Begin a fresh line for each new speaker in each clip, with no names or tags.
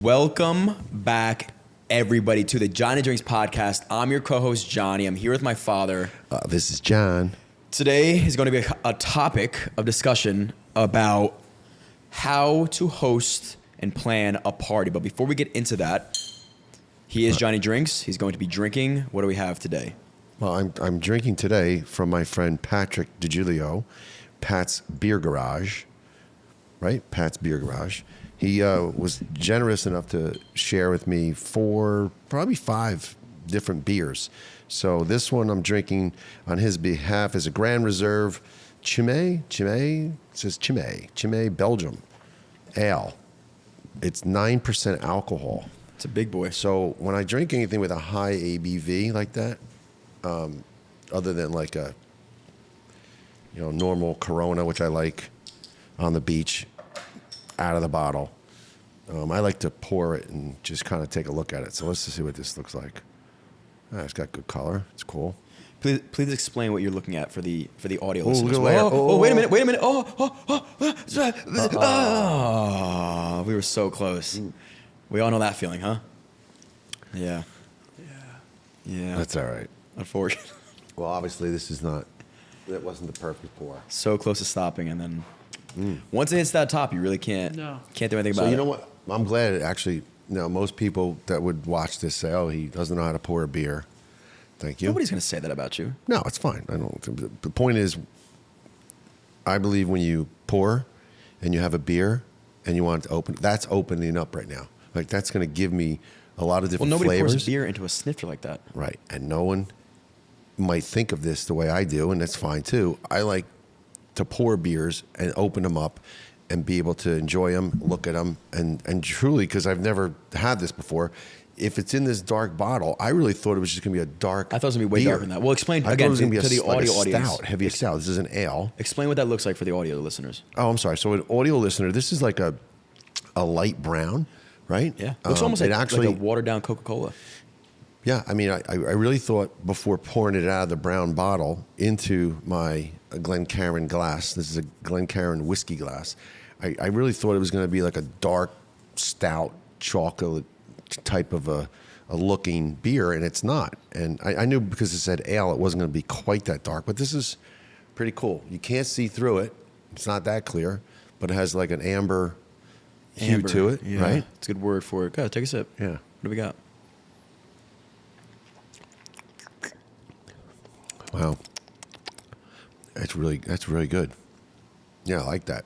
Welcome back, everybody, to the Johnny Drinks podcast. I'm your co-host, Johnny. I'm here with my father.
This is John.
Today is going to be a topic of discussion about how to host and plan a party. But before we get into that, he is Johnny Drinks. He's going to be drinking. What do we have today?
Well, I'm drinking today from my friend Patrick DiGiulio, Pat's Beer Garage, right? Pat's Beer Garage. He was generous enough to share with me probably five different beers. So this one I'm drinking on his behalf is a Grand Reserve Chimay, it says Chimay Belgium ale. It's 9% alcohol.
It's a big boy.
So when I drink anything with a high ABV like that, other than like a normal Corona, which I like on the beach, out of the bottle, I like to pour it and just kind of take a look at it. So let's just see what this looks like. It's got good color. It's cool.
Please explain what you're looking at for the audio
Look
listeners.
at there.
Wait a minute. Oh, we were so close. We all know that feeling, huh? Yeah.
That's all right.
Unfortunately.
Well, obviously that wasn't the perfect pour.
So close to stopping, and then once it hits that top, you really can't do anything about it.
So you know what? I'm glad it actually. Most people that would watch this say, "Oh, he doesn't know how to pour a beer." Thank you.
Nobody's going to say that about you.
No, it's fine. I don't. The point is, I believe when you pour and you have a beer and you want it to open, that's opening up right now. Like that's going to give me a lot of different
nobody
flavors.
pours beer into a snifter like that.
Right, and no one might think of this the way I do, and that's fine too. I like to pour beers and open them up and be able to enjoy them, look at them, and truly, because I've never had this before, if it's in this dark bottle, I really thought it was just going to be a dark
I thought it was going to be way
beer.
darker than that. Well, explain
I
again
thought it was going
to
to be
the
like
audio
a
audience.
stout, heavy stout. This is an ale.
Explain what that looks like for the audio listeners.
Oh, I'm sorry. So an audio listener, this is like a light brown, right?
Yeah. Looks almost like a watered down Coca-Cola.
Yeah, I mean, I really thought before pouring it out of the brown bottle into my Glencairn glass, this is a Glencairn whiskey glass, I really thought it was going to be like a dark, stout, chocolate type of a looking beer, and it's not. And I knew because it said ale, it wasn't going to be quite that dark, but this is pretty cool. You can't see through it. It's not that clear, but it has like an amber hue to it,
yeah.
right?
It's a good word for it. Go ahead, take a sip.
Yeah.
What do we got?
Wow. That's really good. Yeah, I like that.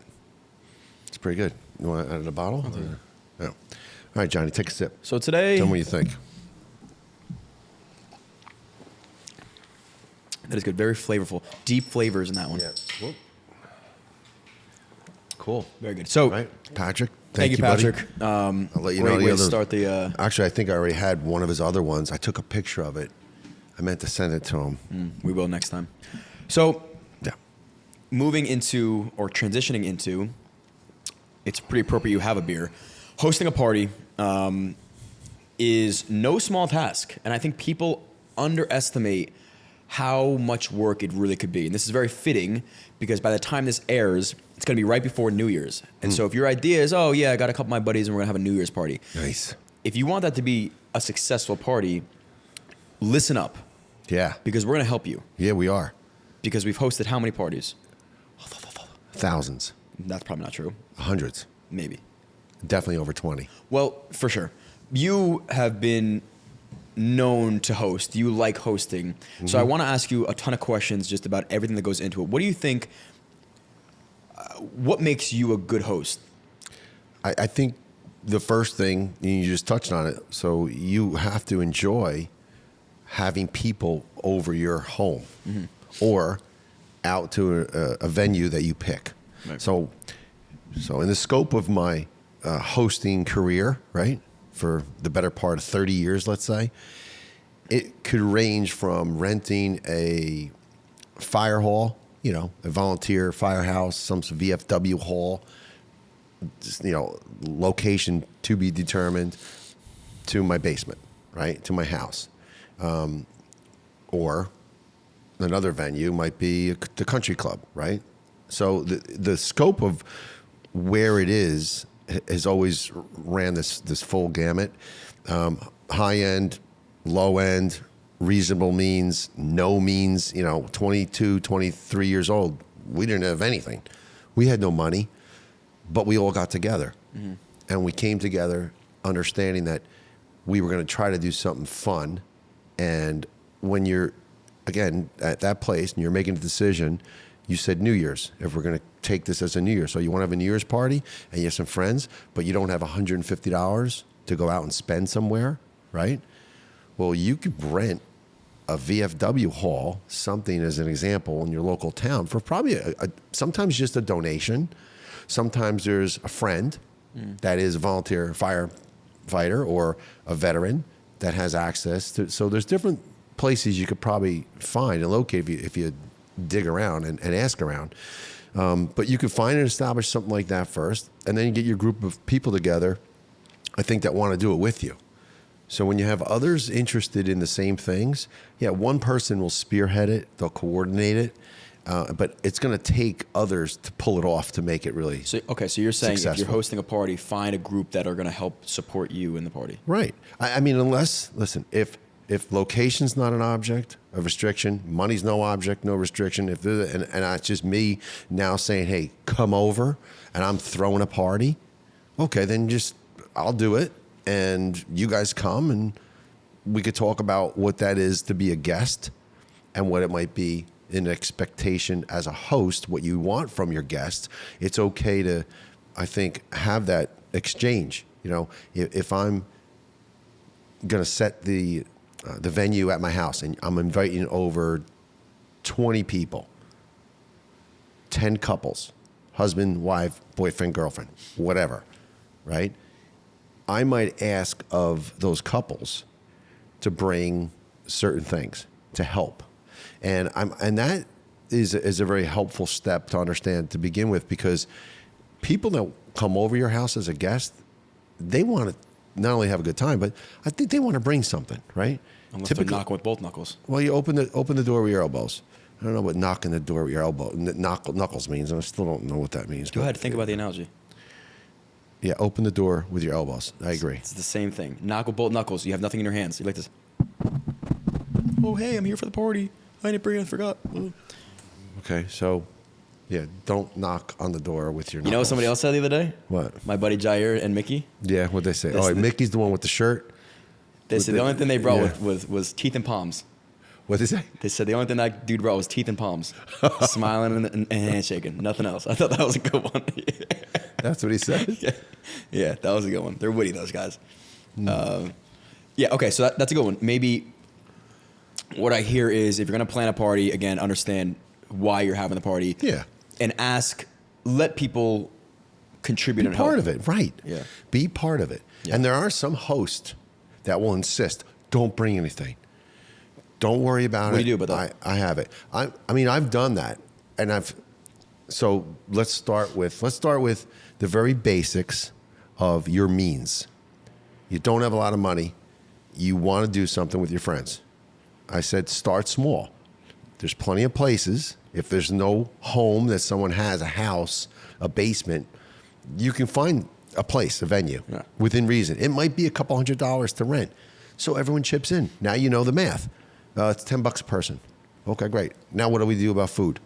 It's pretty good. You want it out of the bottle? Yeah. All right, Johnny, take a sip.
So today,
Tell me what you think.
that is good. Very flavorful. Deep flavors in that one.
Yeah. Whoop. Cool.
Very good. So,
Right, Patrick.
thank you,
buddy.
Patrick.
I'll let you
great
know the
way
other.
to start the.
Actually, I think I already had one of his other ones. I took a picture of it. I meant to send it to him.
We will next time. So,
Yeah.
moving into or transitioning into, it's pretty appropriate you have a beer. Hosting a party is no small task, and I think people underestimate how much work it really could be. And this is very fitting because by the time this airs, it's going to be right before New Year's. And so if your idea is, oh yeah, I got a couple of my buddies and we're going to have a New Year's party.
Nice.
If you want that to be a successful party, listen up
Yeah.
because we're going to help you.
Yeah, we are.
Because we've hosted how many parties?
Thousands.
That's probably not true.
Hundreds.
Maybe.
Definitely over 20.
Well, for sure. You have been known to host. You like hosting. So I want to ask you a ton of questions just about everything that goes into it. What do you think, what makes you a good host?
I think the first thing, you just touched on it, so you have to enjoy having people over your home or out to a venue that you pick.
Right.
So in the scope of my hosting career, right, for the better part of 30 years, let's say, it could range from renting a fire hall, a volunteer firehouse, some VFW hall, just, location to be determined, to my basement, right, to my house. Or another venue might be the country club, right? So the scope of where it is has always ran this full gamut. High end, low end, reasonable means, no means, 22, 23 years old. We didn't have anything. We had no money, but we all got together. Mm-hmm. And we came together understanding that we were going to try to do something fun. And when you're, again, at that place and you're making a decision, you said New Year's, if we're going to take this as a New Year. So you want to have a New Year's party and you have some friends, but you don't have $150 to go out and spend somewhere, right? Well, you could rent a VFW hall, something as an example, in your local town for probably sometimes just a donation. Sometimes there's a friend that is a volunteer firefighter or a veteran that has access to. So there's different places you could probably find and locate if you dig around and ask around. But you could find and establish something like that first, and then you get your group of people together, I think, that want to do it with you. So when you have others interested in the same things, yeah, one person will spearhead it, they'll coordinate it, but it's going to take others to pull it off to make it really
So you're saying
successful.
If you're hosting a party, find a group that are going to help support you in the party.
Right. I mean, listen, if location's not an object of restriction, money's no object, no restriction, and it's just me now saying, hey, come over, and I'm throwing a party, okay, then I'll do it, and you guys come, and we could talk about what that is to be a guest and what it might be an expectation as a host, what you want from your guests. It's okay to, I think, have that exchange. If I'm going to set the venue at my house and I'm inviting over 20 people, 10 couples, husband, wife, boyfriend, girlfriend, whatever, right? I might ask of those couples to bring certain things to help. And that is a very helpful step to understand to begin with, because people that come over your house as a guest, they want to not only have a good time, but I think they want to bring something, right?
Unless they're knocking with both knuckles.
Well, you open the door with your elbows. I don't know what knocking the door with your elbow knuckles means. I still don't know what that means.
Go ahead, think about the analogy.
Yeah, open the door with your elbows. I agree.
It's the same thing. Knock with both knuckles. You have nothing in your hands. You like this. Oh, hey, I'm here for the party. I didn't bring it. I forgot.
Okay, so, yeah, don't knock on the door with your knuckles.
You know what somebody else said the other day?
What?
My buddy Jair and Mickey.
Yeah, what'd they say?
That's
Mickey's the one with the shirt.
They said the only thing they brought was teeth and palms.
What'd they say?
They said the only thing that dude brought was teeth and palms. Smiling and handshaking. Nothing else. I thought that was a good one.
That's what he said?
Yeah, that was a good one. They're witty, those guys. Yeah, okay, so that's a good one. Maybe what I hear is if you're going to plan a party, again, understand why you're having the party.
Yeah.
And let people contribute and help.
Be part of it, right.
Yeah.
Be part of it.
Yeah.
And there are some hosts that will insist, don't bring anything. Don't worry about it.
What do you do about that?
I have it. I mean, I've done that. And so let's start with the very basics of your means. You don't have a lot of money. You want to do something with your friends. I said, start small. There's plenty of places. If there's no home that someone has, a house, a basement, you can find a place, a venue, within reason. It might be a couple $100 to rent. So everyone chips in. Now you know the math. It's $10 a person. Okay, great. Now what do we do about food?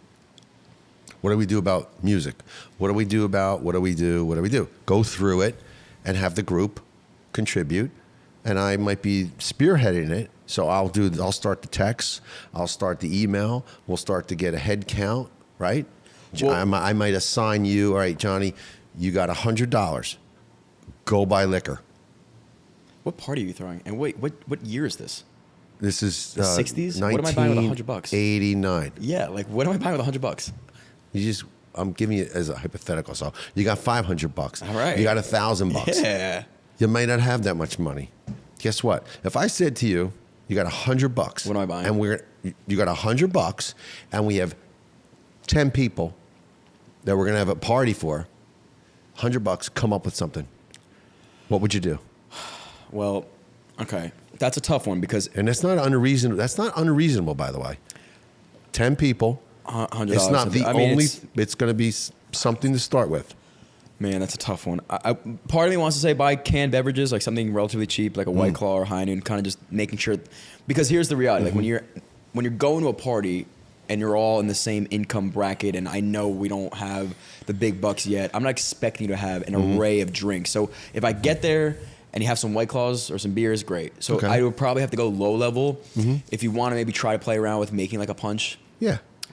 What do we do about music? What do we do? Go through it and have the group contribute. And I might be spearheading it. So I'll start the text. I'll start the email. We'll start to get a head count, right? Well, I might assign you, all right, Johnny, you got $100. Go buy liquor.
What party are you throwing? And wait, what year is this?
This is
the 60s? What am I buying with $100?
89.
Yeah, like what am I buying with $100?
I'm giving you as a hypothetical. So you got $500.
All right.
You got $1,000.
Yeah.
You might not have that much money. Guess what? If I said to you, you got $100.
What am I buying?
And you got $100, and we have 10 people that we're gonna have a party for. $100. Come up with something. What would you do?
Well, okay, that's a tough one because
and that's not unreasonable. That's not unreasonable, by the way. 10 people.
$100.
It's not the only. It's going to be something to start with.
Man, that's a tough one. Part of me wants to say buy canned beverages, like something relatively cheap, like a White Claw or High Noon, kind of just making sure. Because here's the reality: like when you're going to a party and you're all in the same income bracket, and I know we don't have the big bucks yet, I'm not expecting you to have an array of drinks. So if I get there and you have some White Claws or some beers, great. So I would probably have to go low level. If you want to maybe try to play around with making like a punch,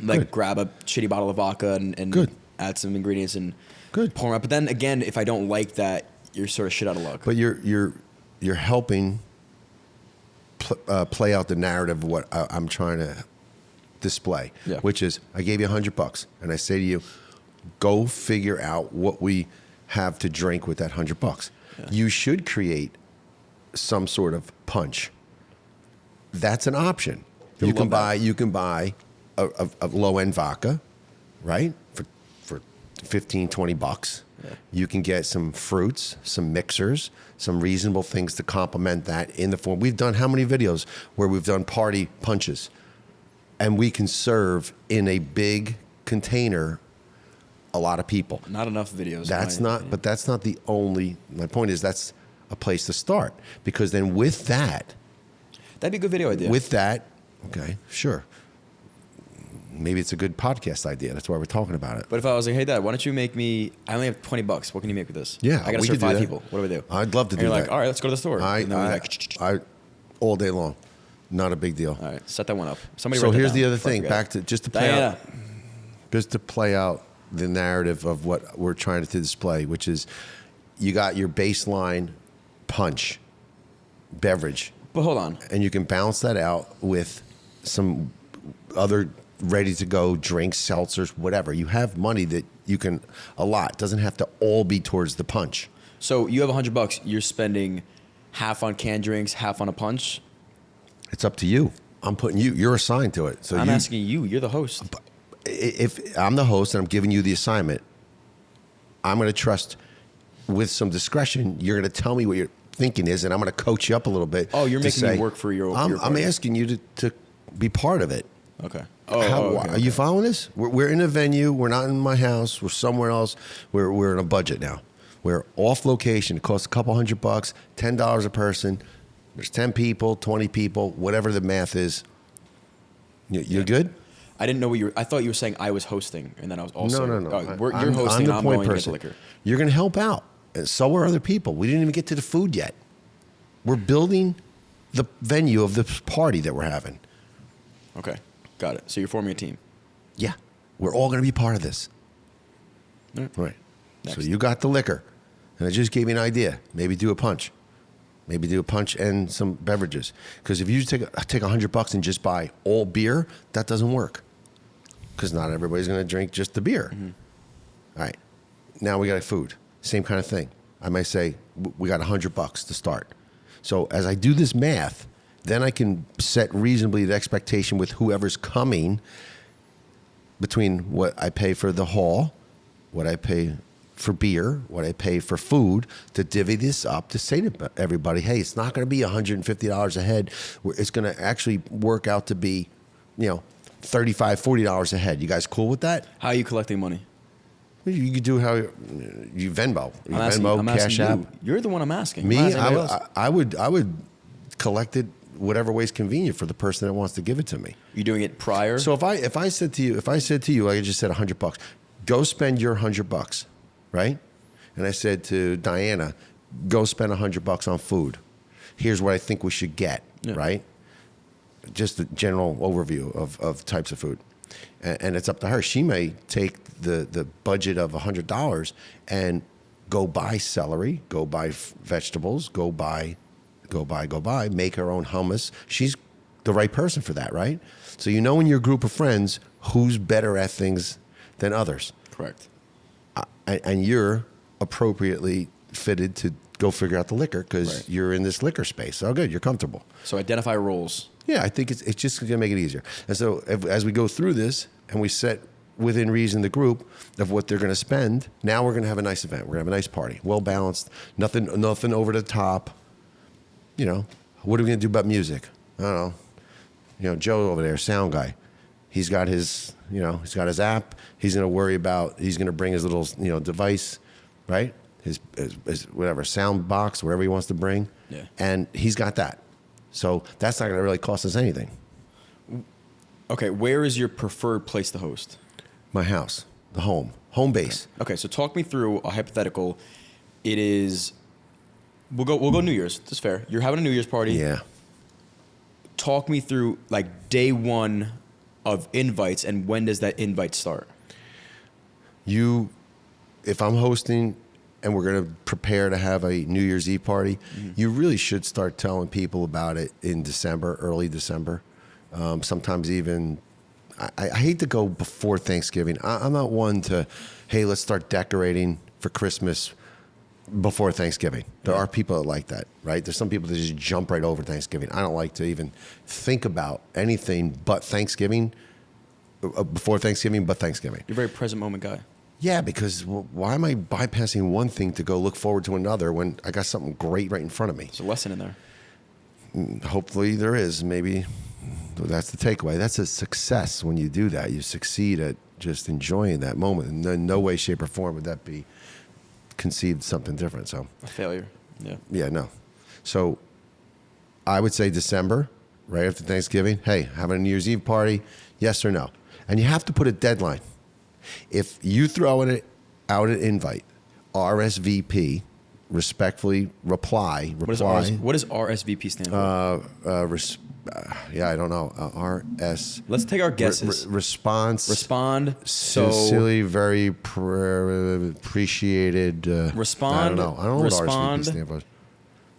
like grab a shitty bottle of vodka and add some ingredients and pour them up. But then again, if I don't like that, you're sort of shit out of luck.
But you're helping play out the narrative of what I'm trying to display, which is I gave you $100 and I say to you, go figure out what we have to drink with that $100. You should create some sort of punch. That's an option. You can buy a low end vodka, right? For $15-20. You can get some fruits, some mixers, some reasonable things to complement that in the form. We've done how many videos where we've done party punches, and we can serve in a big container a lot of people.
Not enough videos.
But that's not the only. My point is that's a place to start, because then with that,
that'd be a good video idea.
With that, okay, sure. Maybe it's a good podcast idea. That's why we're talking about it.
But if I was like, hey, Dad, why don't you make me, I only have $20. What can you make with this?
Yeah,
I got to serve 5 people. What do we do?
I'd love to do that.
And you're like, all right, let's go to the store.
I all day long. Not a big deal.
All right, set that one up. Somebody
so
write that
here's
down
the other thing. Back to just to play out the narrative of what we're trying to display, which is you got your baseline punch beverage.
But hold on.
And you can balance that out with some other ready-to-go drinks, seltzers, whatever. You have money that you can allot. It doesn't have to all be towards the punch.
So you have $100. You're spending half on canned drinks, half on a punch?
It's up to you. I'm putting you. You're assigned to it. So
I'm asking you. You're the host.
If I'm the host and I'm giving you the assignment, I'm going to trust with some discretion. You're going to tell me what your thinking is, and I'm going to coach you up a little bit.
Oh, you're making me work for your
I'm asking you to be part of it.
Okay.
Okay. Are you following this? We're in a venue. We're not in my house. We're somewhere else. We're in a budget now. We're off location. It costs a couple $100, $10 a person. There's 10 people, 20 people, whatever the math is. You're good?
I didn't know what you were. I thought you were saying I was hosting, and then I was also.
No.
You're hosting. I'm going to get the liquor.
You're going to help out, and so are other people. We didn't even get to the food yet. We're building the venue of the party that we're having.
Okay, got it. So you're forming a team.
Yeah, we're all going to be part of this. Right. So you got the liquor, and I just gave you an idea. Maybe do a punch. Maybe do a punch and some beverages. Because if you take $100 and just buy all beer, that doesn't work. Because not everybody's going to drink just the beer. Mm-hmm. All right. Now we got food. Same kind of thing. I might say we got $100 to start. So as I do this math, then I can set reasonably the expectation with whoever's coming between what I pay for the hall, what I pay for beer, what I pay for food, to divvy this up, to say to everybody, hey, it's not going to be $150 a head. It's going to actually work out to be, $35, $40 a head. You guys cool with that?
How are you collecting money?
You could do how you Venmo.
I'm
Cash App.
You're the one I'm asking.
Me, I would collect it whatever way is convenient for the person that wants to give it to me.
You doing it prior?
So if I said to you, like I just said, $100, go spend your $100. Right? And I said to Diana, go spend $100 on food. Here's what I think we should get, right? Just a general overview of types of food. And it's up to her. She may take the budget of $100 and go buy celery, go buy vegetables, go buy, make her own hummus. She's the right person for that, right? So in your group of friends who's better at things than others.
Correct.
And you're appropriately fitted to go figure out the liquor because you're in this liquor space. Oh, good. You're comfortable.
So identify roles. Yeah,
I think it's just going to make it easier. And so as we go through this and we set within reason the group of what they're going to spend, now we're going to have a nice event. We're going to have a nice party. Well balanced. Nothing over the top. What are we going to do about music? I don't know. Joe over there, sound guy. He's got his, he's got his app. He's going to worry about, he's going to bring his little, device. right? His whatever sound box, wherever he wants to bring, and he's got that. So that's not going to really cost us anything.
Okay, where is your preferred place to host?
My house, the home base.
Okay, so talk me through a hypothetical. It is, we'll go New Year's. That's fair. You're having a New Year's party.
Yeah.
Talk me through like day one of invites, and when does that invite start?
If I'm hosting and we're going to prepare to have a New Year's Eve party, you really should start telling people about it in December, early December. Sometimes even, I hate to go before Thanksgiving. I'm not one to, hey, let's start decorating for Christmas before Thanksgiving. There are people that like that, right? There's some people that just jump right over Thanksgiving. I don't like to even think about anything but Thanksgiving, before Thanksgiving, but Thanksgiving.
You're a very present moment guy.
Yeah, because why am I bypassing one thing to go look forward to another when I got something great right in front of me?
There's a lesson in there.
Hopefully there is. Maybe that's the takeaway. That's a success when you do that. You succeed at just enjoying that moment. And in no way, shape, or form would that be conceived something different. So
A failure. Yeah.
Yeah, no. So I would say December, right after Thanksgiving. Hey, having a New Year's Eve party, yes or no? And you have to put a deadline. If you throw out an invite, RSVP, respectfully reply.
What does RSVP stand for?
Yeah, I don't know.
Let's take our guesses.
Response.
Respond.
Sincerely, very appreciated.
Respond.
I don't know. I don't know what RSVP stands for.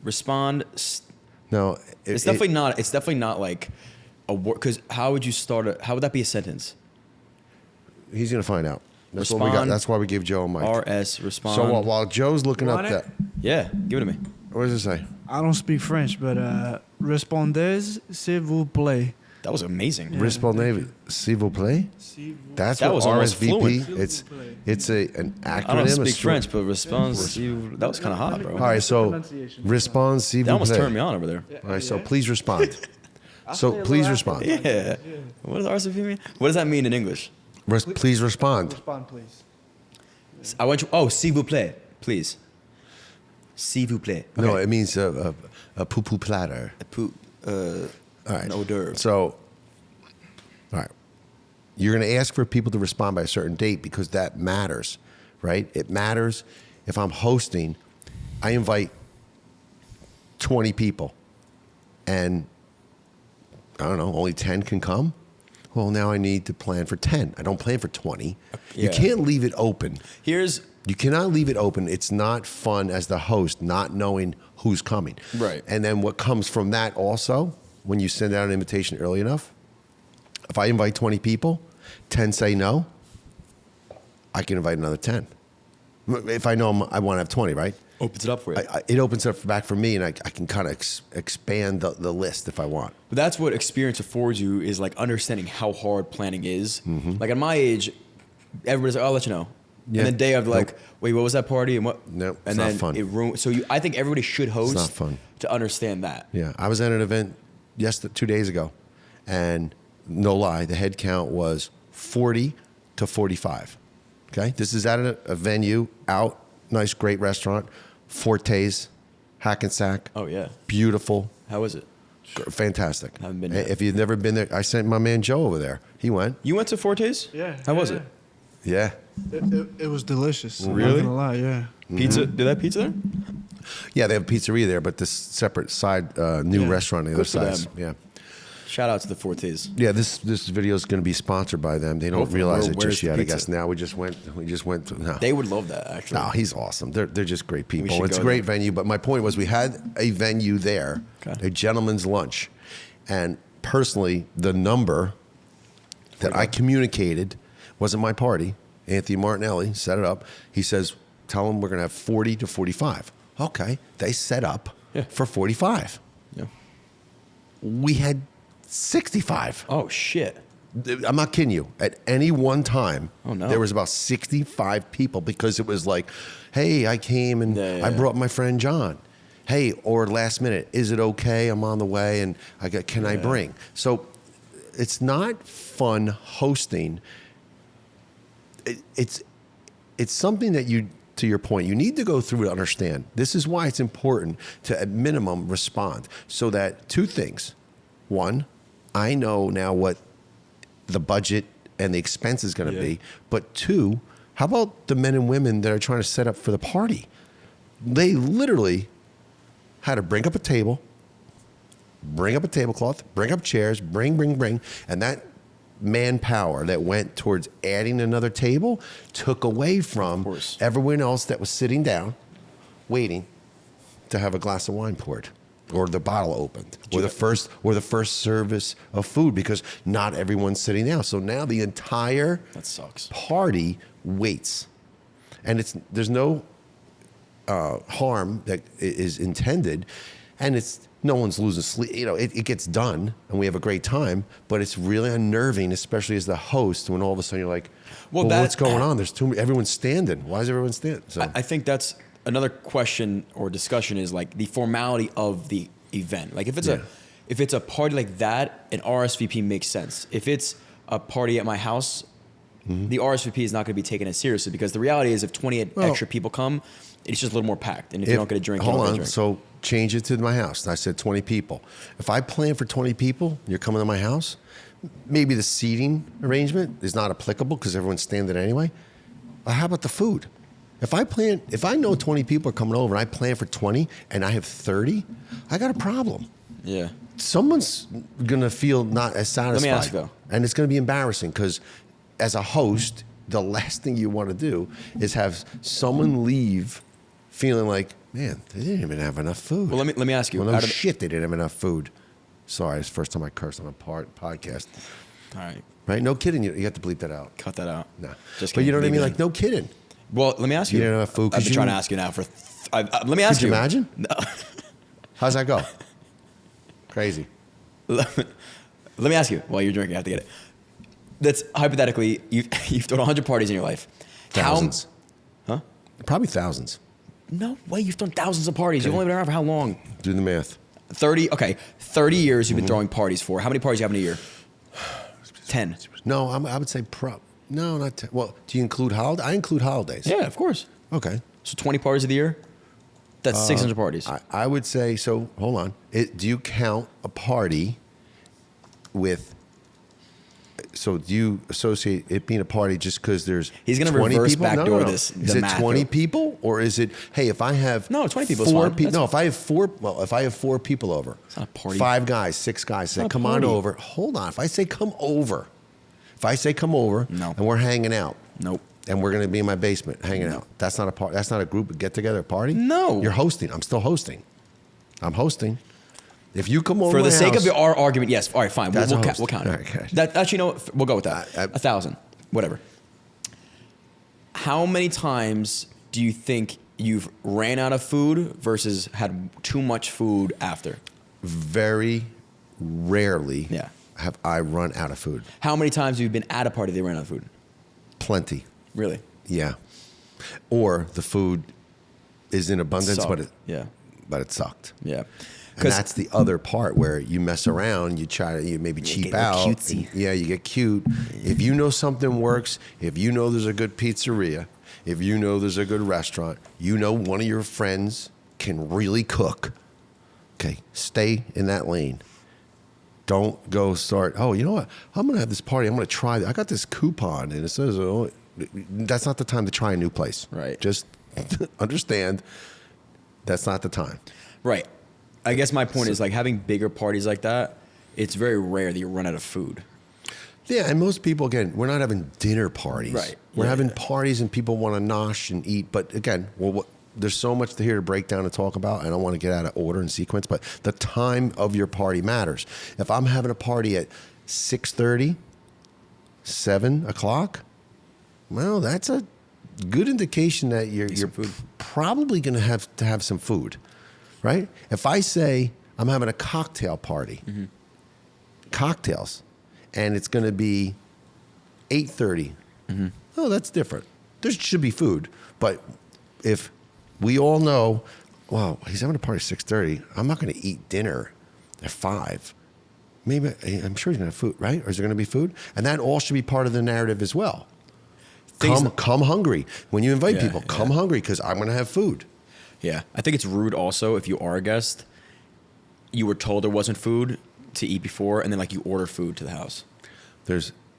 Respond.
No,
It's definitely not. It's definitely not like a word. Because how would you start? How would that be a sentence?
He's gonna find out. That's
Respond.
what we got. That's why we give Joe a mic.
Respond.
So while Joe's looking up that,
Yeah, give it to me.
what does it say?
I don't speak French, but répondez s'il vous plaît.
That was amazing.
Yeah.
Respondez, s'il vous plaît. That's
That
what
was almost
RSVP.
fluent.
It's an acronym.
I don't speak
a short-
French, but respond. That was kind of hot, bro.
All right, so respond, s'il
That
vous
almost
plaît.
turned me on over there.
All right, so please respond. So please respond.
Yeah. What does RSVP mean? What does that mean in English?
Please respond.
Respond, please.
I want you. Oh, s'il vous plaît, please. S'il vous plaît. Okay.
No, it means a poo-poo platter.
All
All right.
An hors d'oeuvre.
So, all right. You're going to ask for people to respond by a certain date because that matters, right? It matters. If I'm hosting, I invite 20 people and I don't know, only 10 can come. Well, now I need to plan for 10. I don't plan for 20. You
Yeah.
can't leave it open.
You
cannot leave it open. It's not fun as the host not knowing who's coming.
Right.
And then what comes from that also, when you send out an invitation early enough, if I invite 20 people, 10 say no, I can invite another 10. If I know I want to have 20, right?
opens it up for you.
It opens it up back for me, and I can kind of expand the list if I want.
But that's what experience affords you, is like understanding how hard planning is.
Mm-hmm.
Like at my age, everybody's like, "I'll let you know."
Yeah.
And then day of like,
Nope.
"Wait, what was that party?" And what?
Nope,
And
it's not
then
fun.
it ruins. So I think everybody should host.
not fun.
To understand that.
Yeah, I was at an event 2 days ago, and no lie, the head count was 40 to 45. Okay, this is at a venue, out, nice, great restaurant, Forte's, Hackensack.
Oh yeah.
Beautiful,
How was it?
fantastic.
Haven't been yet.
If you've never been there, I sent my man Joe over there. He went.
You went to Forte's?
Yeah.
How was it?
Yeah.
It was delicious. I'm
Really?
not gonna lie, yeah.
Pizza?
Mm-hmm.
Did they have pizza there?
Yeah, they have a pizzeria there, but this separate side, new
Yeah.
restaurant on the
Good
other
for
side.
them.
Yeah.
Shout out to the Fortes.
Yeah, this video is going to be sponsored by them. They don't
Hopefully.
realize it
Where's
just
the
yet. I
pizza?
guess now we just went. No,
They would love that actually.
no, he's awesome. They're just great people.
should
It's a
go
great
there.
venue. But my point was, we had a venue there,
Okay.
a gentleman's lunch, and personally, the number that I communicated wasn't my party. Anthony Martinelli set it up. He says, "Tell them we're going to have 40 to 45." Okay, they set up for 45.
Yeah.
We had 65.
Oh shit.
I'm not kidding you. At any one time,
Oh, no.
there was about 65 people because it was like, hey, I came and
Yeah, yeah,
I
yeah.
brought my friend John. Hey, or last minute, is it okay? I'm on the way and can I bring? So it's not fun hosting. It's something that to your point, you need to go through to understand. This is why it's important to, at minimum, respond. So that two things. One, I know now what the budget and the expense is going to be. But two, how about the men and women that are trying to set up for the party? They literally had to bring up a table, bring up a tablecloth, bring up chairs, bring. And that manpower that went towards adding another table took away from everyone else that was sitting down waiting to have a glass of wine poured or the bottle opened or the first service of food, because not everyone's sitting down. So now the entire party waits, and there's no harm that is intended, and no one's losing sleep. It gets done, and we have a great time. But it's really unnerving, especially as the host, when all of a sudden you're like, "Well, what's going on? There's too many. Everyone's standing. Why is everyone standing?" So
I think that's another question or discussion is like the formality of the event. Like if it's a party like that, an RSVP makes sense. If it's a party at my house, the RSVP is not going to be taken as seriously, because the reality is if 20 extra people come, it's just a little more packed. And if you don't get a drink, you don't get a drink.
So change it to my house. I said 20 people. If I plan for 20 people, you're coming to my house, maybe the seating arrangement is not applicable because everyone's standing anyway. But how about the food? If I know 20 people are coming over and I plan for 20 and I have 30, I got a problem.
Yeah.
Someone's going to feel not as satisfied.
Let me ask you though.
And it's going to be embarrassing, because as a host, the last thing you want to do is have someone leave feeling like, man, they didn't even have enough food.
Well, let me ask you.
Well, no shit, they didn't have enough food. Sorry, it's the first time I cursed on a podcast.
All right.
Right? No kidding. You have to bleep that out.
Cut that out.
No.
Just
but you know what I mean? Like, no kidding.
Well, let me ask you.
You didn't have food.
I've been trying to ask you now for. Let me ask you.
Could you imagine?
No.
How's that go? Crazy.
Let me ask you while you're drinking. I have to get it. That's hypothetically, you've thrown 100 parties in your life.
Thousands.
Huh?
Probably thousands.
No way. You've done thousands of parties. You've only been around for how long?
Do the math.
30. Okay. 30 years you've been throwing parties for. How many parties do you have in a year? 10.
No, I would say no, not 10. Well, do you include holidays? I include holidays.
Yeah, of course.
Okay.
So 20 parties of the year? That's 600 parties.
I would say, so hold on. Do you count a party with, so do you associate it being a party just because there's
He's going to
20
reverse
people?
backdoor
No.
this.
Is it 20 people, or is it, hey, if I have
No, 20 people is
4
fine.
people. No, if I have 4 people over.
It's not a party.
5 guys, 6 guys say,
not a
come on
party.
over. Hold on. If I say come over,
No.
and we're hanging out.
Nope.
And we're going to be in my basement hanging out. That's not a party. That's not a group get together party.
No.
You're hosting. I'm still hosting. I'm hosting. If you come over
For the
my
sake
house,
of our argument, yes. All right, fine.
That's
We'll
a host.
count it.
All right, okay.
That, actually, you know what? We'll go with that. 1,000. Whatever. How many times do you think you've ran out of food versus had too much food after?
very rarely
Yeah.
have I run out of food.
How many times have you been at a party they ran out of food?
Plenty.
Really?
Yeah. Or the food is in abundance,
Sucked.
but it sucked.
Yeah.
And that's the other part where you mess around, you maybe cheap
get
out.
cutesy.
Yeah, you get cute. If you know something works, if you know there's a good pizzeria, if you know there's a good restaurant, you know one of your friends can really cook, okay, stay in that lane. Don't go start, oh, you know what? I'm going to have this party. I'm going to try that. I got this coupon, and it says, oh, that's not the time to try a new place.
Right.
Just understand that's not the time.
Right. I guess my point is like having bigger parties like that, it's very rare that you run out of food.
Yeah, and most people, again, we're not having dinner parties.
Right.
We're
Yeah,
having
yeah.
parties and people want to nosh and eat. But again, there's so much here to break down and talk about. I don't want to get out of order and sequence, but the time of your party matters. If I'm having a party at 6:30, 7 o'clock, well, that's a good indication that you're
food.
probably going to have some food, right? If I say I'm having a cocktail party, cocktails, and it's going to be 8:30, oh, that's different. There should be food, but if we all know, well, he's having a party at 6:30, I'm not going to eat dinner at 5. Maybe I'm sure he's going to have food, right? Or is there going to be food? And that all should be part of the narrative as well. Come hungry. When you invite
Yeah,
people, come hungry because I'm going to have food.
Yeah, I think it's rude also if you are a guest, you were told there wasn't food to eat before, and then like you order food to the house.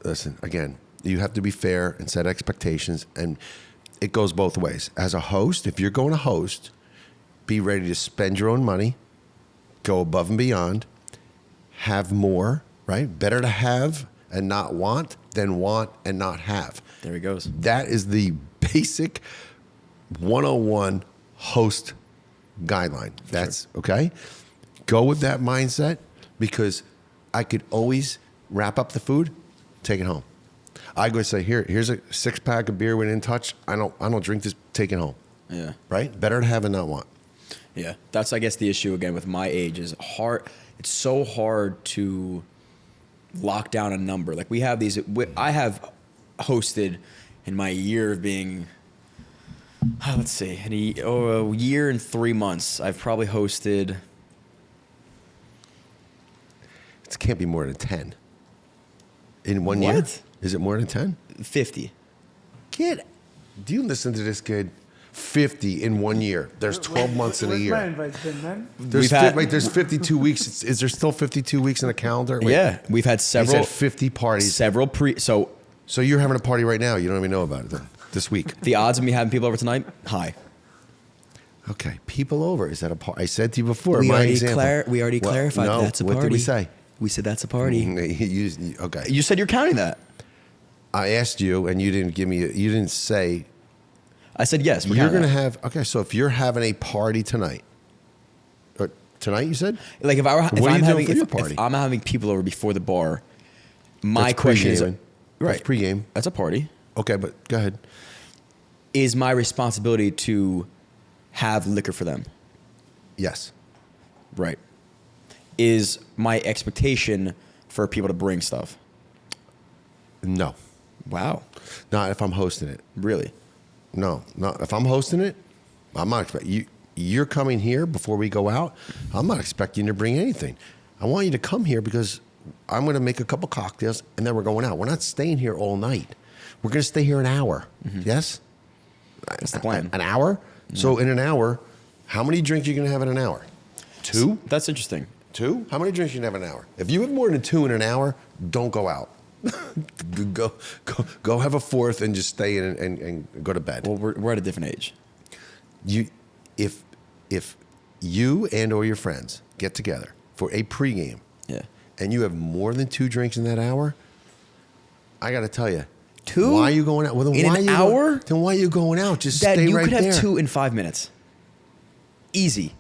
Listen, again, you have to be fair and set expectations, and it goes both ways. As a host, if you're going to host, be ready to spend your own money, go above and beyond, have more, right? Better to have and not want than want and not have.
There he goes.
That is the basic 101 host guideline. That's okay. Go with that mindset because I could always wrap up the food, take it home. I go say, here's a 6-pack of beer we didn't touch. I don't drink this, take it home.
Yeah.
Right? Better to have and not want.
Yeah. That's, I guess, the issue again with my age is hard. It's so hard to lock down a number. Like we have these, I have hosted in my year of being, let's see, a year and 3 months, I've probably hosted.
It can't be more than 10. In 1 year?
What?
Is it more than 10?
50.
Do you listen to this kid? 50 in 1 year. There's 12 months in a
Where's my
year.
invites been, man?
There's 52 weeks. Is there still 52 weeks in the calendar? Wait,
Yeah, we've had
he
several.
said 50 parties.
So
So you're having a party right now. You don't even know about it then, this week.
the odds of me having people over tonight, high.
Okay, people over. Is that a party? I said to you before.
We
my
already,
example.
we already
Well,
clarified
no,
that's a
what
party.
did we say?
We said that's a party.
Okay.
You said you're counting that.
I asked you, and you didn't give me. You didn't say.
I said yes. We're
You're
counting
going to
that.
have. Okay, so if you're having a party tonight, or tonight you said.
Like if
What are you
I'm
doing
having
for your
if
party?
I'm having people over before the bar, my
That's
question is
pre-gaming. That's pre-game.
That's a party.
Okay, but go ahead.
Is my responsibility to have liquor for them?
Yes.
Right. Is my expectation for people to bring stuff?
No.
Wow.
Not if I'm hosting it.
Really?
No. Not if I'm hosting it. I'm not expecting you. You're coming here before we go out. I'm not expecting you to bring anything. I want you to come here because I'm going to make a couple cocktails and then we're going out. We're not staying here all night. We're going to stay here an hour. Yes?
That's the plan.
An hour? So in an hour, how many drinks are you going to have in an hour? 2?
That's interesting.
2? How many drinks you can have in an hour? If you have more than 2 in an hour, don't go out. go have a fourth and just stay in and go to bed.
Well, we're at a different age.
If you and or your friends get together for a pregame,
Yeah.
and you have more than 2 drinks in that hour, I got to tell you,
2?
Why are you going out? Well, then
In
why
an
are you
hour?
Then why are you going out? Just
Dad,
stay
you
right
could
there.
have 2 in 5 minutes. Easy.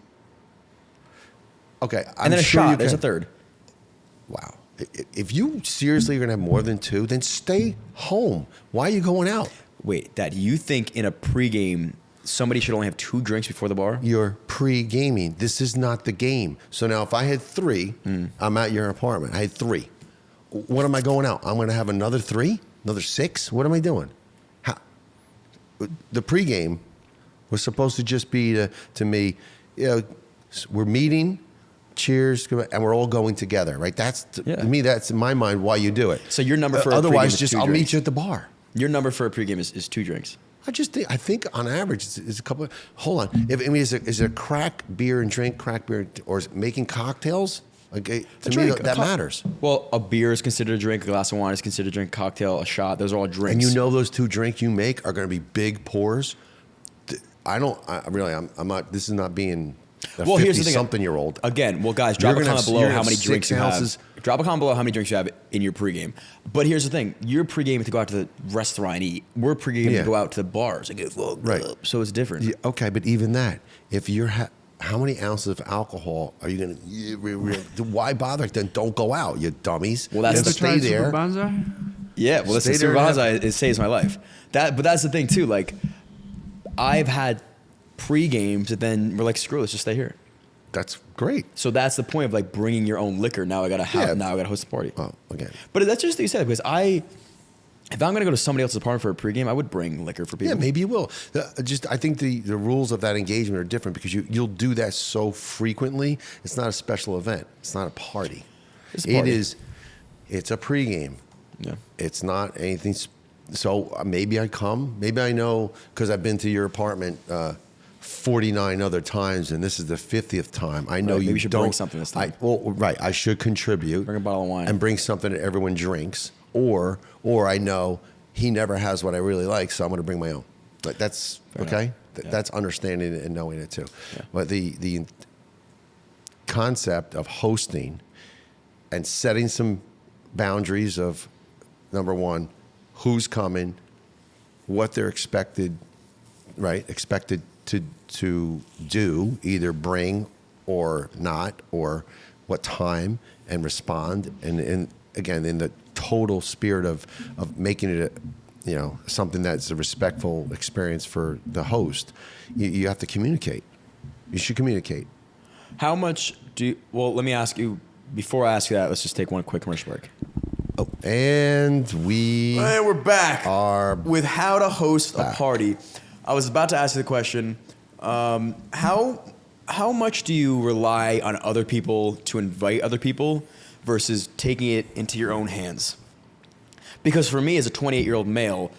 Okay,
And then a
sure you
shot. There's a
can.
third.
Wow. If you seriously are going to have more than 2, then stay home. Why are you going out?
Wait, Dad, you think in a pregame somebody should only have 2 drinks before the bar?
You're pre-gaming. This is not the game. So now if I had 3, I'm at your apartment. I had 3. What am I going out? I'm going to have another 3? Another 6? What am I doing? The pregame was supposed to just be to me, we're meeting, cheers, and we're all going together, right? That's to me. That's in my mind why you do it.
So your number for a pregame
otherwise,
is
just
2
I'll
drinks.
meet you at the bar.
Your number for a pregame is 2 drinks.
I think on average it's a couple. Hold on. Is it crack beer and drink, or is it making cocktails? Okay, to me
drink,
that matters.
Well, a beer is considered a drink. A glass of wine is considered a drink. Cocktail, a shot. Those are all drinks.
And you know those 2 drinks you make are going to be big pours. I'm not. This is not being a
Well, here's the thing.
50-something-year-old.
Again, well, guys, drop
You're
a
gonna
comment
have-
below
you're
how
gonna
many
have
drinks
6
you
ounces.
have. Drop a comment below how many drinks you have in your pregame. But here's the thing: you're pregame to go out to the restaurant and eat. We're pregame
Yeah.
to go out to the bars and get fucked
Right.
up. So it's different.
Yeah, okay, but even that, if you're how many ounces of alcohol are you going to? Why bother? Then don't go out, you dummies.
Well, that's
Just
the-
Ever
stay
tried
there.
Super Banzai?
Yeah, well, listen,
Stay there and
Supervanza, it saves my life. But that's the thing too. Like, I've had pre-games that then we're like, screw it, let's just stay here.
That's great.
So that's the point of like bringing your own liquor. Now I gotta
Yeah.
now I gotta host a party.
Oh, again.
But that's just what you said, because if I'm gonna go to somebody else's apartment for a pregame, I would bring liquor for people.
Yeah, maybe you will. I think the rules of that engagement are different because you'll do that so frequently. It's not a special event. It's not a party.
It's a party.
It's a pregame.
Yeah.
It's not anything So maybe I come. Maybe I know because I've been to your apartment 49 other times, and this is the 50th time. I know
Right,
you
maybe you should
don't.
bring something this time.
Right. I should contribute.
Bring a bottle of wine.
and bring something that everyone drinks. Or I know he never has what I really like, so I'm going to bring my own. Like that's okay. That's understanding it and knowing it too.
Yeah.
But the concept of hosting and setting some boundaries of number one, who's coming, what they're expected to do, either bring or not, or what time, and respond, and again in the total spirit of making it something that's a respectful experience for the host. You have to communicate. You should communicate.
How much well, let me ask you, before I ask you that, let's just take one quick commercial break.
Oh, and
We're back
are
with how to host a party. I was about to ask you the question, how much do you rely on other people to invite other people versus taking it into your own hands? Because for me, as a 28-year-old male,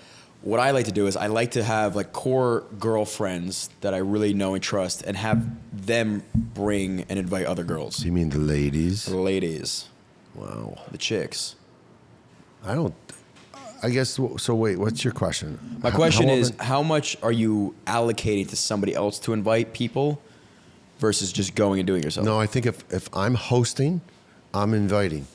what I like to do is I like to have like core girlfriends that I really know and trust, and have them bring and invite other girls.
You mean the ladies?
The ladies.
Wow.
The chicks.
I guess so. Wait, what's your question?
My question is, how much are you allocating to somebody else to invite people versus just going and doing it yourself?
No, I think if I'm hosting, I'm inviting.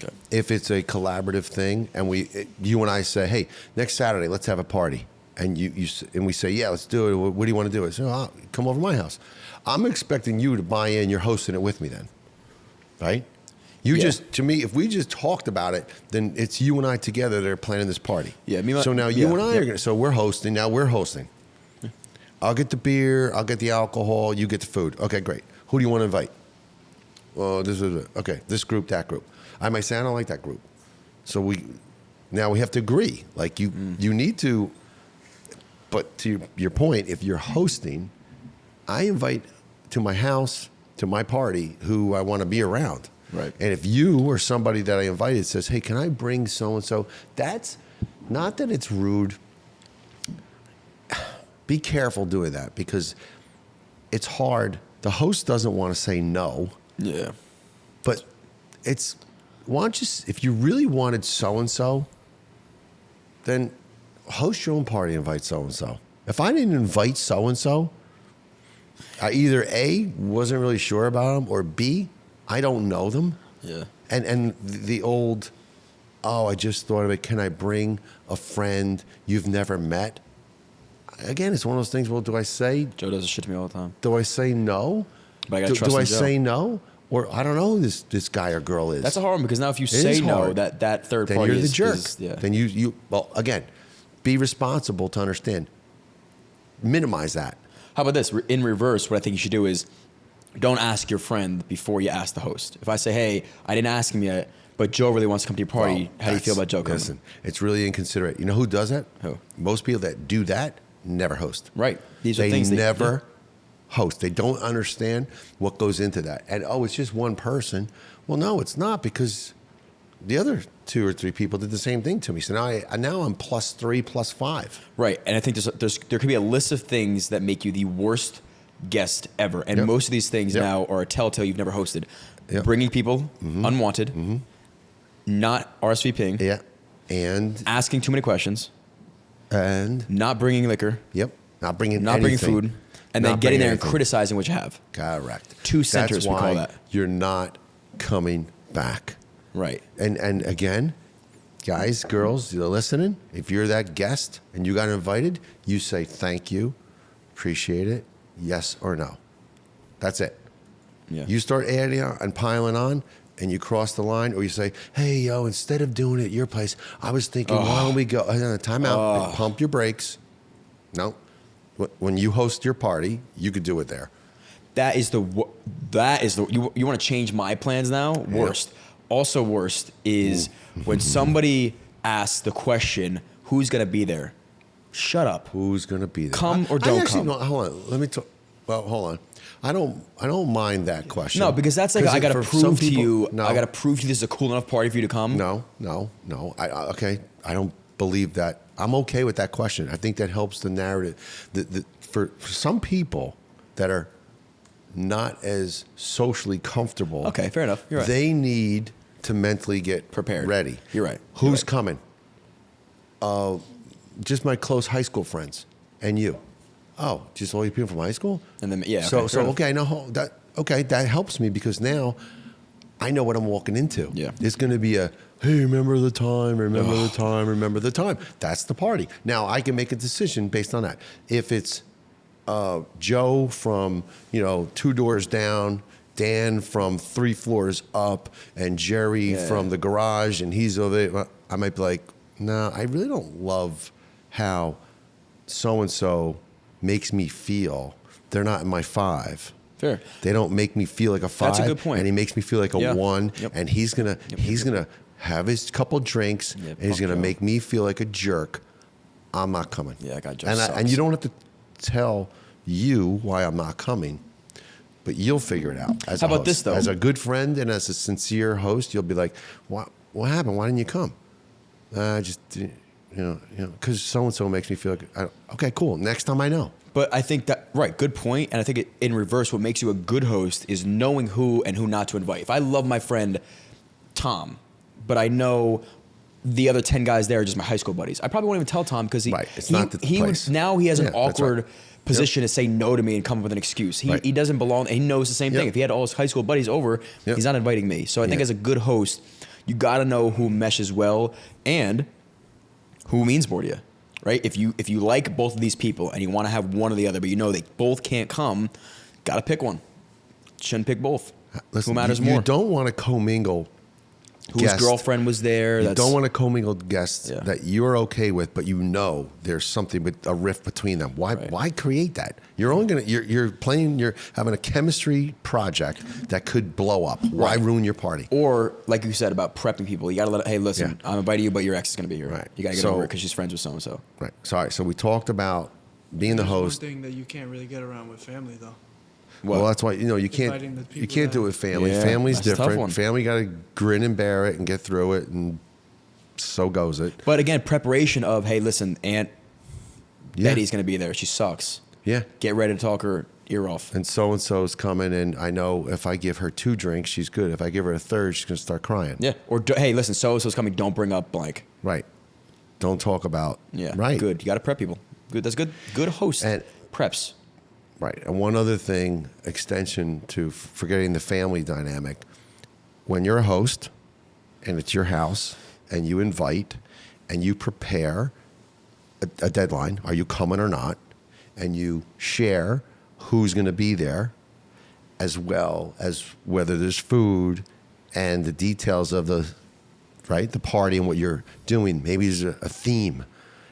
Okay.
If it's a collaborative thing, and you and I say, hey, next Saturday, let's have a party. And and we say, yeah, let's do it. What do you want to do? I say, oh, come over to my house. I'm expecting you to buy in. You're hosting it with me then, right? To me, if we just talked about it, then it's you and I together that are planning this party.
Yeah.
So now you and I are going to, so we're hosting. Now we're hosting. I'll get the beer. I'll get the alcohol. You get the food. Okay, great. Who do you want to invite? Well, this group, that group. I might say, I don't like that group. So we have to agree. Like you need to, but to your point, if you're hosting, I invite to my house, to my party, who I want to be around.
Right.
And if you or somebody that I invited says, hey, can I bring so-and-so? That's not that it's rude. Be careful doing that because it's hard. The host doesn't want to say no.
Yeah.
But if you really wanted so-and-so, then host your own party, invite so-and-so. If I didn't invite so-and-so, I either A, wasn't really sure about them, or B, I don't know them.
Yeah.
And the old, I just thought of it, can I bring a friend you've never met? Again, it's one of those things, well, do I say?
Joe does this shit to me all the time.
Do I say no?
But I gotta trust
do I
in Joe.
say no? Or I don't know who this guy or girl is.
That's a hard one because now if you
It
say
is
no,
hard.
that third
Then
party
you're the
is
jerk.
yeah.
Then well, again, be responsible to understand. Minimize that.
How about this? In reverse, what I think you should do is don't ask your friend before you ask the host. If I say, hey, I didn't ask him yet, but Joe really wants to come to your party,
Well,
how do you feel about Joe coming?
Listen, it's really inconsiderate. You know who does that?
Who?
Most people that do that never host.
Right. These are
They
things
never host. They don't understand what goes into that. And, it's just one person. Well, no, it's not, because the other 2 or 3 people did the same thing to me. So now I'm +3, +5.
Right. And I think there could be a list of things that make you the worst guest ever. And most of these things now are a telltale you've never hosted.
Yep.
Bringing people unwanted, not RSVPing,
and
asking too many questions, not bringing liquor,
not bringing
food, and then
Not
getting
bringing
there and
anything.
criticizing what you have.
Correct.
Two centers,
That's
we
why
call that.
you're not coming back.
Right.
And again, guys, girls, you're listening. If you're that guest and you got invited, you say thank you, appreciate it, yes or no. That's it.
Yeah.
You start adding on and piling on, and you cross the line, or you say, hey, yo, instead of doing it at your place, I was thinking, why don't we go? Time out. Pump your brakes. No. When you host your party, you could do it there.
That is the you want to change my plans now? Worst. Also worst is when somebody asks the question, who's going to be there? Shut up.
Who's going to be there?
Come or don't come.
No, hold on. Let me talk. Well, hold on. I don't mind that question.
No, because that's like I got to
for some
prove to
people-
you.
No,
I got to prove to you this is a cool enough party for you to come.
No. Okay. I don't believe that. I'm okay with that question. I think that helps the narrative. For some people that are not as socially comfortable.
Okay, fair enough. You're right.
They need to mentally get
Prepared.
ready.
You're right.
Who's coming? Just my close high school friends and you. Oh, just all you people from high school?
And then, yeah.
So
fair enough.
okay, I know that. Okay, that helps me because now I know what I'm walking into.
Yeah.
It's going to be a, hey, remember the time, remember the time, remember the time. That's the party. Now I can make a decision based on that. If it's Joe from 2 doors down, Dan from 3 floors up, and Jerry from the garage, and he's over there, I might be like, no, I really don't love how so and so makes me feel. They're not in my 5.
Fair.
They don't make me feel like a 5.
That's a good point.
And he makes me feel like a 1.
Yep.
And he's gonna have his couple drinks,
Yeah,
and he's
fuck
gonna
Joe.
make me feel like a jerk. I'm not coming.
Yeah, that guy Joe
and
sucks.
and you don't have to tell you why I'm not coming, but you'll figure it out. As
How
a
about
host.
this, though?
As a good friend and as a sincere host, you'll be like, "What happened? Why didn't you come?" I just because so and so makes me feel like. Okay, cool. Next time I know.
But I think that, right, good point. And I think in reverse, what makes you a good host is knowing who and who not to invite. If I love my friend Tom, but I know the other 10 guys there are just my high school buddies, I probably won't even tell Tom because
Right. It's not the place.
Now he has an
Yeah, that's
awkward
right.
position to say no to me and come up with an excuse. He doesn't belong. And he knows the same thing.
Yep.
If he had all his high school buddies over,
Yep.
he's not inviting me. So I think
Yeah.
as a good host, you got to know who meshes well and who means more to you. Right? If you like both of these people and you want to have one or the other, but you know they both can't come, gotta pick one. Shouldn't pick both.
Listen,
who matters
you
more?
You don't want to commingle.
Whose
guests.
girlfriend was there?
You don't want to commingle guests
Yeah.
that you're okay with, but there's something with a rift between them. Why?
Right.
Why create that? You're only gonna you're having a chemistry project that could blow up. Why
Right.
ruin your party?
Or like you said about prepping people, you gotta let. Hey, listen,
Yeah.
I'm inviting you, but your ex is gonna be here.
Right.
You gotta get
So-
over it because she's friends with so and so.
Right. Sorry. So we talked about being the
There's
host.
one thing that you can't really get around with family, though.
Well, that's why you
Inviting the
can't
people
do it with family.
Yeah,
Family's
that's a tough one.
different. Family got to grin and bear it and get through it, and so goes it.
But again, preparation of hey, listen, Aunt
Yeah.
Betty's gonna be there. She sucks.
Yeah.
Get ready to talk her ear off.
And so's coming, and I know if I give her 2 drinks, she's good. If I give her a third, she's gonna start crying.
Yeah. Or hey, listen, so and so's coming. Don't bring up blank.
Right. Don't talk about.
Yeah.
Right.
Good. You gotta prep people. Good. That's good. Good host
And-
preps.
Right. And one other thing, extension to forgetting the family dynamic. When you're a host, and it's your house, and you invite, and you prepare a deadline. Are you coming or not? And you share who's going to be there, as well as whether there's food and the details of the party and what you're doing. Maybe there's a theme.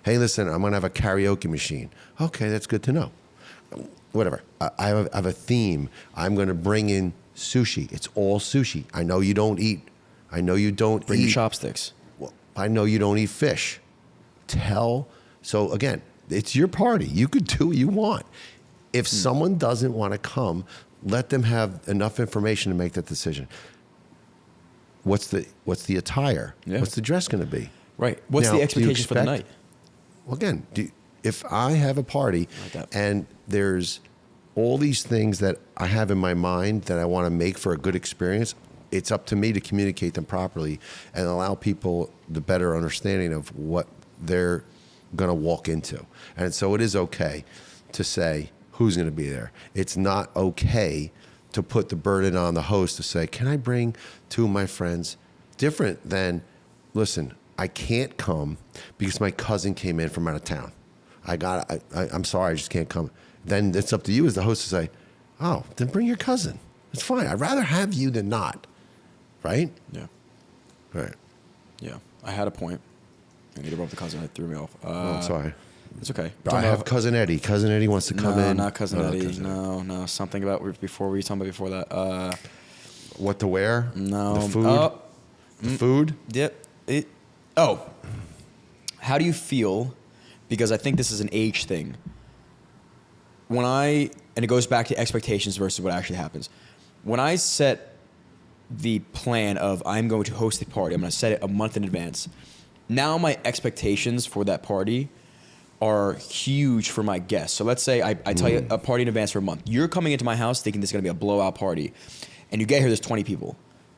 Hey, listen, I'm going to have a karaoke machine. Okay, that's good to know. Whatever. I have a theme. I'm going to bring in sushi. It's all sushi. I know you don't eat.
Bring your chopsticks.
Well, I know you don't eat fish. So again, it's your party. You could do what you want. If someone doesn't want to come, let them have enough information to make that decision. What's the attire?
Yeah.
What's the dress going to be?
Right. What's
Now,
the
do you
expectations for the night?
expect- Well, again, if I have a party
Like that.
and there's all these things that I have in my mind that I want to make for a good experience, it's up to me to communicate them properly and allow people the better understanding of what they're going to walk into. And so it is okay to say who's going to be there. It's not okay to put the burden on the host to say, can I bring 2 of my friends? Different than, listen, I can't come because my cousin came in from out of town. I'm sorry, I just can't come. Then it's up to you as the host to say, oh, then bring your cousin. It's fine. I'd rather have you than not. Right?
Yeah.
Right.
Yeah. I had a point. I need to rub the cousin. It threw me off.
I'm sorry.
It's okay.
I have Cousin Eddie. Cousin Eddie wants to come
no,
in.
not cousin
Oh,
Eddie.
Cousin Eddie.
No. Something about before. Were you talking about before that?
What to wear?
No.
The food?
Oh.
The food?
Yep. How do you feel? Because I think this is an age thing. And it goes back to expectations versus what actually happens. When I set the plan of I'm going to host a party, I'm going to set it a month in advance. now my expectations for that party are huge for my guests. So let's say I tell you a party in advance for a month. You're coming into my house thinking this is going to be a blowout party, and you get here, there's 20 people.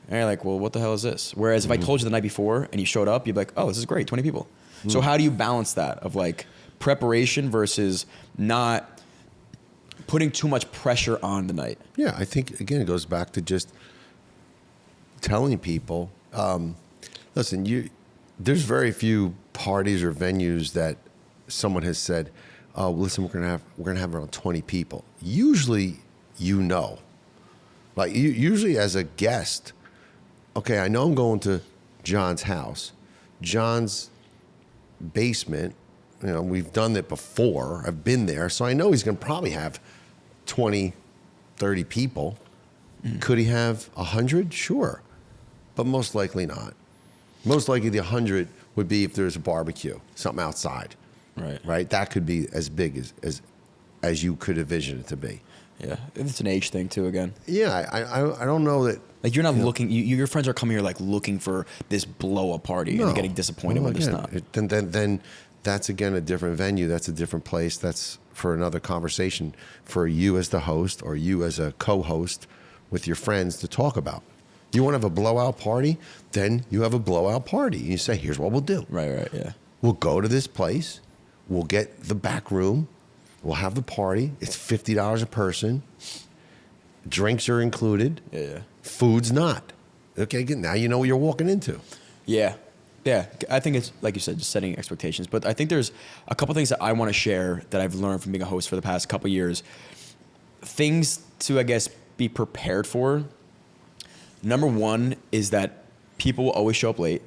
And you're like, well, what the hell is this? Whereas if I told you the night before and you showed up, you'd be like, oh, this is great, 20 people. So how do you balance that of like preparation versus not putting too much pressure on the night?
Yeah, I think, again, it goes back to just telling people, listen, there's very few parties or venues that someone has said, oh, listen, we're gonna have around 20 people. Usually, like usually as a guest, okay, I know I'm going to John's house. John's basement, we've done it before. I've been there, so I know he's gonna probably have 20, 30 people. Could he have 100? Sure, but most likely not. Most likely the 100 would be if there's a barbecue, something outside. Right. That could be as big as you could envision it to be.
Yeah, it's an age thing too. Again.
Yeah, I don't know that.
Like you're not looking. Your friends are coming here like looking for this blow up party and getting disappointed when it's not.
Then that's again a different venue. That's a different place. That's for another conversation for you as the host or you as a co-host with your friends to talk about. You want to have a blowout party? Then you have a blowout party. You say, here's what we'll do.
Right. Yeah.
We'll go to this place. We'll get the back room. We'll have the party. It's $50 a person. Drinks are included.
Yeah.
Food's not. Okay, now you know what you're walking into.
Yeah. I think it's, like you said, just setting expectations. But I think there's a couple things that I want to share that I've learned from being a host for the past couple years. Things to, I guess, be prepared for. Number one is that people will always show up late.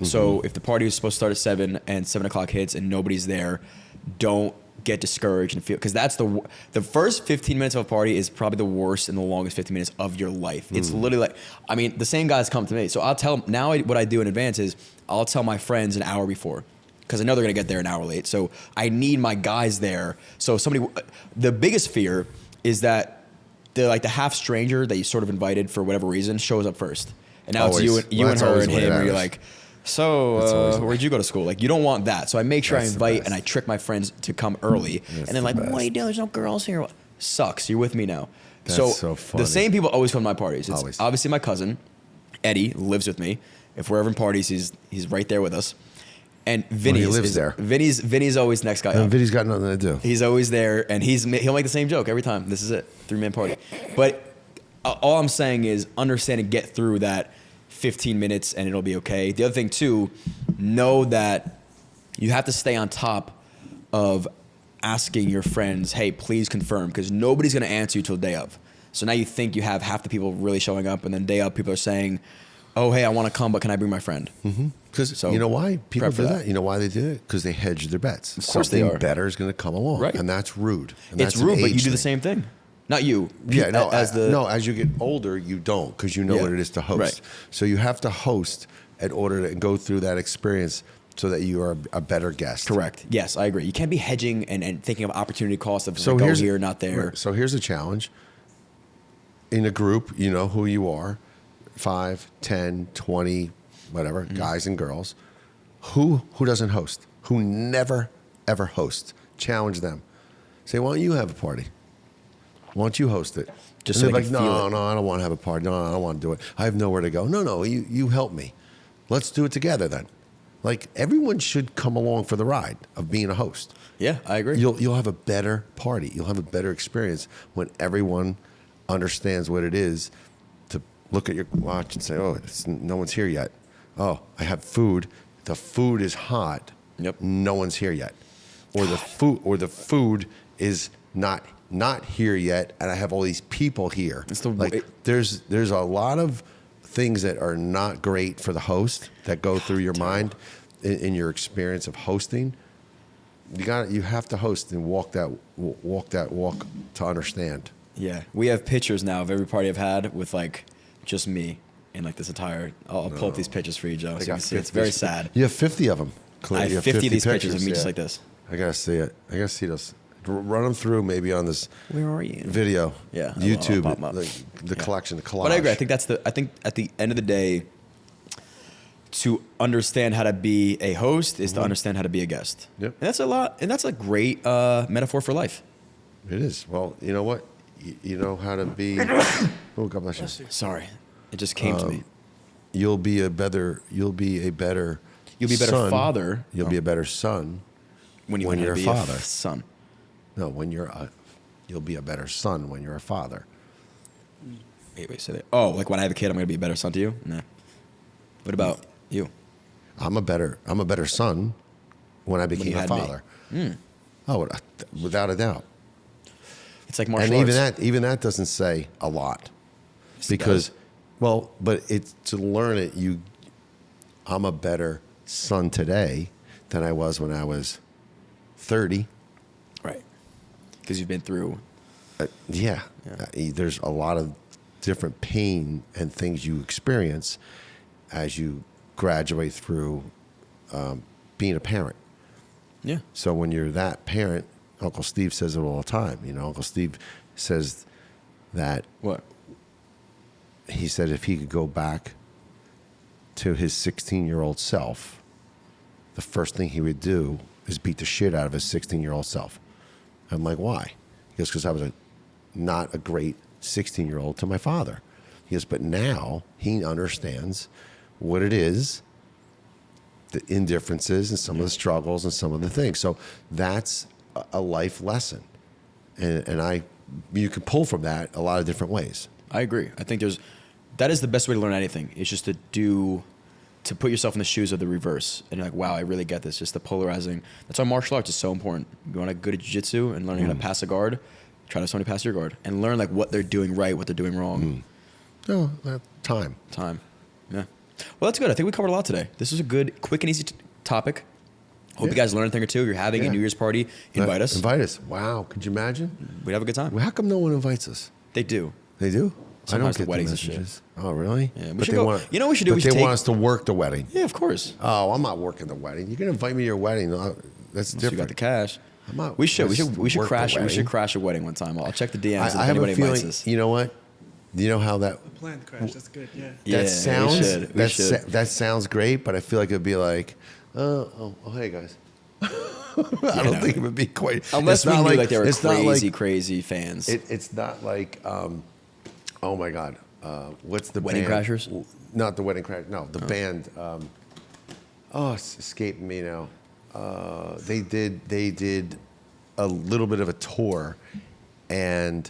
So if the party is supposed to start at 7 and 7 o'clock hits and nobody's there, don't get discouraged and feel, because that's the first 15 minutes of a party is probably the worst and the longest 15 minutes of your life. It's literally like, I mean, the same guys come to me. So I'll tell them, now what I do in advance is I'll tell my friends an hour before, because I know they're going to get there an hour late. So I need my guys there. So the biggest fear is that the half stranger that you sort of invited for whatever reason shows up first. And now it's you and her and him, and you're like, so where'd you go to school? Like, you don't want that. So I make sure I invite and I trick my friends to come early. And then like, what are you doing? There's no girls here. Sucks. You're with me now.
That's so funny.
The same people always come to my parties. It's obviously my cousin, Eddie, lives with me. If we're ever in parties, he's right there with us. And Vinny
lives there.
Vinny's always next guy up.
Vinny's got nothing to do.
He's always there, and he'll make the same joke every time. This is it, 3-man party. But all I'm saying is understand and get through that 15 minutes, and it'll be okay. The other thing too, know that you have to stay on top of asking your friends, hey, please confirm, because nobody's going to answer you till day of. So now you think you have half the people really showing up, and then day of people are saying, oh, hey, I want to come, but can I bring my friend?
Because you know why people do that? You know why they do it? Because they hedge their bets.
Of course they are.
Something better is going to come along,
right?
And that's rude. And
it's rude, but you do the same thing. Not you.
Yeah, no. As you get older, you don't, because you know what it is to host.
Right.
So you have to host in order to go through that experience so that you are a better guest.
Correct. Yes, I agree. You can't be hedging and thinking of opportunity cost of go here, not there.
Right. So here's a challenge. In a group, you know who you are. 5, 10, 20, whatever, guys and girls. Who doesn't host? Who never, ever hosts? Challenge them. Say, why don't you have a party? Why don't you host it?
Just
and
so
they're
they
like,
can feel
no, I don't want to have a party. No, I don't want to do it. I have nowhere to go. No, you help me. Let's do it together then. Like, everyone should come along for the ride of being a host.
Yeah, I agree.
You'll have a better party. You'll have a better experience when everyone understands what it is to look at your watch and say, oh, no one's here yet. Oh, I have food. The food is hot.
Yep.
No one's here yet. Or the food is not here yet, and I have all these people here. There's a lot of things that are not great for the host that go through your mind in your experience of hosting. You have to host and walk that walk to understand.
Yeah, we have pictures now of every party I've had with like just me in like this entire. I'll pull up these pictures for you, Joe. So you can see it's very sad.
You have 50 of them.
I have 50 of these pictures of me just like this.
I gotta see it. I gotta see those. Run them through maybe on this.
Where are you?
Video.
Yeah.
YouTube.
I'll pop 'em up.
The collection, the collage.
But I agree. I think at the end of the day, to understand how to be a host is to understand how to be a guest.
Yep.
And that's a lot, and that's a great metaphor for life.
It is. Well, you know what? You know how to be. Oh, God bless you.
Sorry, it just came to me.
You'll be a better.
You'll be a better
son.
father.
You'll be a better son
when
when you're a
be
father.
Son.
No, you'll be a better son when you're a father.
Wait, say that. Oh, like when I have a kid, I'm gonna be a better son to you? Nah. What about you?
I'm a better son when I became
you
a
had me.
father. Oh, without a doubt.
It's like martial
And
arts.
even that doesn't say a lot,
Yes, it
because,
does.
well, but it's to learn it. I'm a better son today than I was when I was 30.
Right. Because you've been through.
Yeah.
Yeah.
There's a lot of different pain and things you experience as you graduate through being a parent.
Yeah.
So when you're that parent, Uncle Steve says it all the time. You know, Uncle Steve says that
What?
he said if he could go back to his 16-year-old self, the first thing he would do is beat the shit out of his 16-year-old self. I'm like, why? He goes, because I was not a great 16-year-old to my father. He goes, but now he understands what it is, the indifferences and some of the struggles and some of the things. So that's a life lesson. And you can pull from that a lot of different ways.
I agree. I think that is the best way to learn anything. It's just to put yourself in the shoes of the reverse. And you're like, wow, I really get this. Just the polarizing. That's why martial arts is so important. You want to go to jiu-jitsu and learning how to pass a guard, try to have somebody pass your guard. And learn like what they're doing right, what they're doing wrong.
Oh, time.
Yeah. Well, that's good. I think we covered a lot today. This was a good, quick and easy topic. Hope you guys learn a thing or two. If you're having a New Year's party, invite us.
Invite us. Wow. Could you imagine?
We'd have a good time.
Well, how come no one invites us?
They do.
They do?
Sometimes
I
the
don't
weddings
get
and
the
shit.
messages. Oh, really?
Yeah, we
But
should
they
go-
want,
you know what we should do?
But
We should
they
take-
want us to work the wedding.
Yeah, of course.
Oh, I'm not working the wedding. You're going to invite me to your wedding. That's
So you
different.
got the cash.
I'm not-
We should
work the
crash. We
wedding.
should crash a wedding one time. I'll check the DMs if
I have a
anybody invites
feeling,
us.
you know what? Do you know how that
The planned crash. That's good. Yeah.
Yeah,
that sounds?
we should. We should.
That sounds great, but I feel like it'd be like, oh, hey guys. I don't think it would be quite.
Unless
it's
we
not
knew like they were
it's not like-
crazy fans.
It's not like, oh my God, what's the
Wedding
band?
Crashers?
Not the Wedding Crashers. No, the band. It's escaping me now. They did a little bit of a tour, and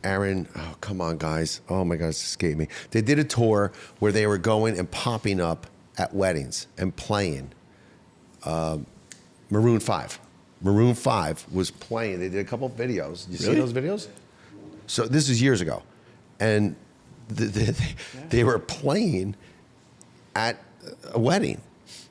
Aaron, oh come on guys, oh my God, it's escaped me. They did a tour where they were going and popping up at weddings and playing. Maroon 5. Maroon 5 was playing. They did a couple of videos. You see
Really?
those videos? So this is years ago. And they were playing at a wedding,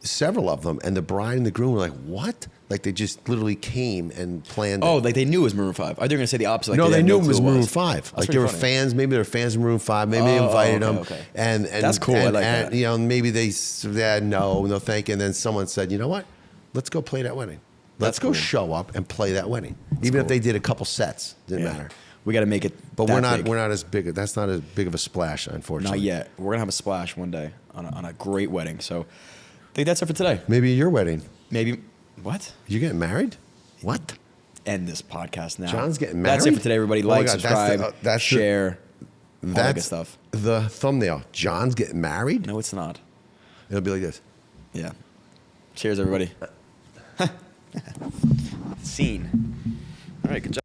several of them. And the bride and the groom were like, what? Like they just literally came and planned
Oh,
it.
like they knew it was Maroon 5. Are they going to say the opposite? Like
No, they
had
knew
no
it was
clue
Maroon
was?
5.
That's
Like
pretty
they were
funny.
fans. Maybe they're fans of Maroon 5. Maybe they invited them.
okay.
And
That's cool. I like that.
You know, maybe they said no thank you. And then someone said, you know what? Let's go play that wedding. Let's
That's
go
cool.
show up and play that wedding. Even if
cool.
they did a couple sets, didn't
Yeah.
matter.
We got to make it.
But
that
we're
big.
not as big. That's not as big of a splash, unfortunately.
Not yet. We're gonna have a splash one day on a great wedding. So, I think that's it for today.
Maybe your wedding.
Maybe what?
You getting married? What?
End this podcast now.
John's getting
That's it
married?
for today, everybody.
Oh my
Like,
God,
subscribe,
that's the-
share, all that good
That's
stuff.
the thumbnail. John's getting married.
No, it's not.
It'll be like this.
Yeah. Cheers, everybody. Scene. All right, good job.